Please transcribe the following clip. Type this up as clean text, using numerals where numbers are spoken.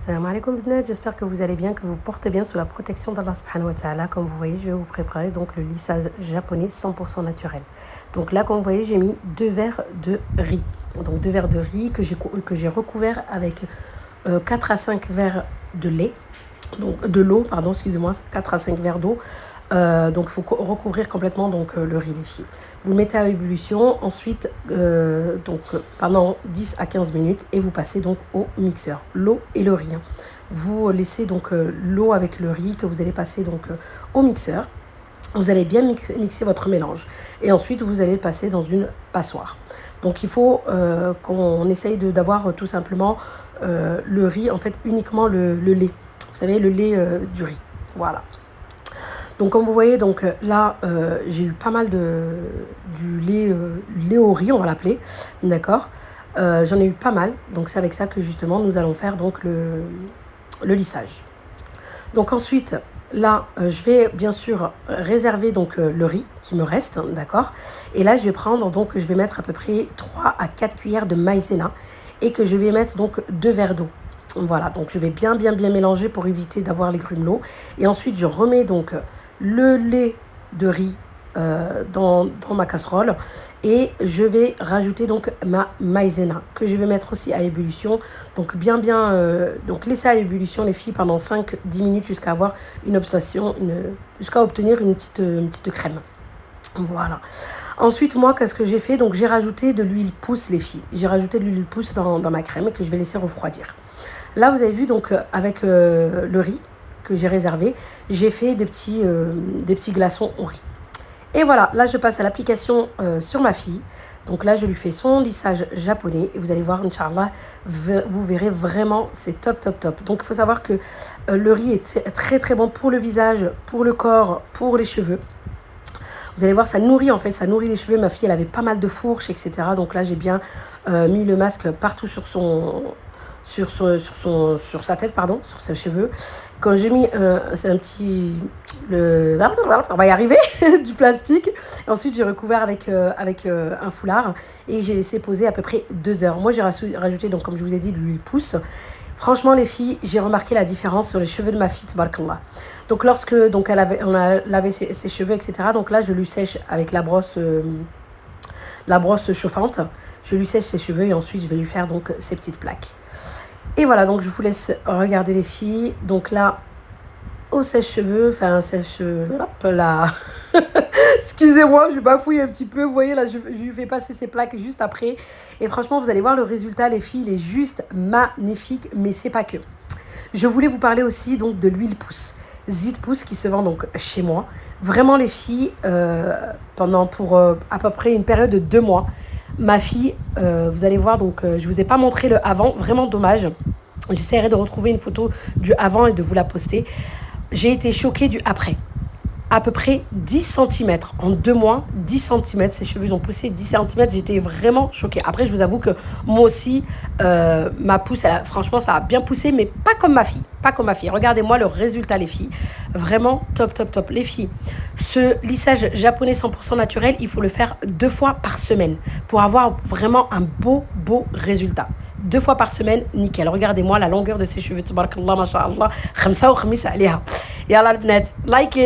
Salam alaikum, j'espère que vous allez bien, que vous portez bien sous la protection d'Allah subhanahu wa ta'ala. Comme vous voyez, je vais vous préparer donc le lissage japonais 100% naturel. Donc là, comme vous voyez, j'ai mis 2 verres de riz. Donc 2 verres de riz que j'ai recouvert avec 4 à 5 verres de lait. Donc de l'eau, pardon, excusez-moi, 4 à 5 verres d'eau. Donc il faut recouvrir complètement le riz, les filles. Vous le mettez à ébullition, ensuite pendant 10 à 15 minutes et vous passez donc au mixeur, l'eau et le riz. Vous laissez donc l'eau avec le riz que vous allez passer au mixeur. Vous allez bien mixer votre mélange et ensuite vous allez le passer dans une passoire. Donc il faut qu'on essaye d'avoir tout simplement le riz, en fait uniquement le lait. Vous savez, le lait du riz. Voilà. Donc comme vous voyez, là j'ai eu pas mal du lait au riz, on va l'appeler, d'accord. J'en ai eu pas mal, donc c'est avec ça que justement nous allons faire donc le lissage. Donc ensuite, là je vais bien sûr réserver le riz qui me reste, d'accord. Et là je vais prendre je vais mettre à peu près 3 à 4 cuillères de maïzena et que je vais mettre 2 verres d'eau. Voilà, donc je vais bien mélanger pour éviter d'avoir les grumelots. Et ensuite, je remets le lait de riz dans ma casserole et je vais rajouter ma maïzena que je vais mettre aussi à ébullition. Donc laisser à ébullition les filles pendant 5-10 minutes jusqu'à avoir jusqu'à obtenir une petite crème. Voilà. Ensuite, moi, qu'est-ce que j'ai fait? Donc, j'ai rajouté de l'huile pousse, les filles. J'ai rajouté de l'huile pousse dans ma crème que je vais laisser refroidir. Là, vous avez vu, avec le riz que j'ai réservé, j'ai fait des petits glaçons au riz. Et voilà, là, je passe à l'application sur ma fille. Donc là, je lui fais son lissage japonais. Et vous allez voir, Inch'Allah, vous verrez vraiment, c'est top. Donc, il faut savoir que le riz est très, très bon pour le visage, pour le corps, pour les cheveux. Vous allez voir, ça nourrit les cheveux. Ma fille, elle avait pas mal de fourches, etc. Donc là, j'ai bien mis le masque partout sur sa tête, sur ses cheveux. Quand j'ai mis, on va y arriver, du plastique. Et ensuite, j'ai recouvert avec un foulard et j'ai laissé poser à peu près 2 heures. Moi, j'ai rajouté, comme je vous ai dit, de l'huile pousse. Franchement, les filles, j'ai remarqué la différence sur les cheveux de ma fille, tabarakallah. Donc, lorsque on a lavé ses cheveux, etc., donc là, je lui sèche avec la brosse chauffante. Je lui sèche ses cheveux et ensuite, je vais lui faire ses petites plaques. Et voilà, donc je vous laisse regarder les filles. Donc là, au sèche-cheveux, là. Excusez-moi, je vais bafouiller un petit peu. Vous voyez, là, je lui fais passer ses plaques juste après. Et franchement, vous allez voir le résultat, les filles, il est juste magnifique. Mais c'est pas que. Je voulais vous parler aussi de l'huile pousse. Zit pousse qui se vend chez moi. Vraiment, les filles, pour à peu près une période de 2 mois, ma fille, vous allez voir, je vous ai pas montré le avant, vraiment dommage. J'essaierai de retrouver une photo du avant et de vous la poster. J'ai été choquée du après. À peu près 10 cm. En 2 mois, 10 cm. Ses cheveux ont poussé 10 cm. J'étais vraiment choquée. Après, je vous avoue que moi aussi, ma pousse, franchement, ça a bien poussé, mais pas comme ma fille. Pas comme ma fille. Regardez-moi le résultat, les filles. Vraiment top. Les filles, ce lissage japonais 100% naturel, il faut le faire 2 fois par semaine pour avoir vraiment un beau résultat. 2 fois par semaine, nickel. Regardez-moi la longueur de ses cheveux. Tabarakallah, masha'Allah. Khamsa ou khamis alayha. Yalla, les bnat, likez.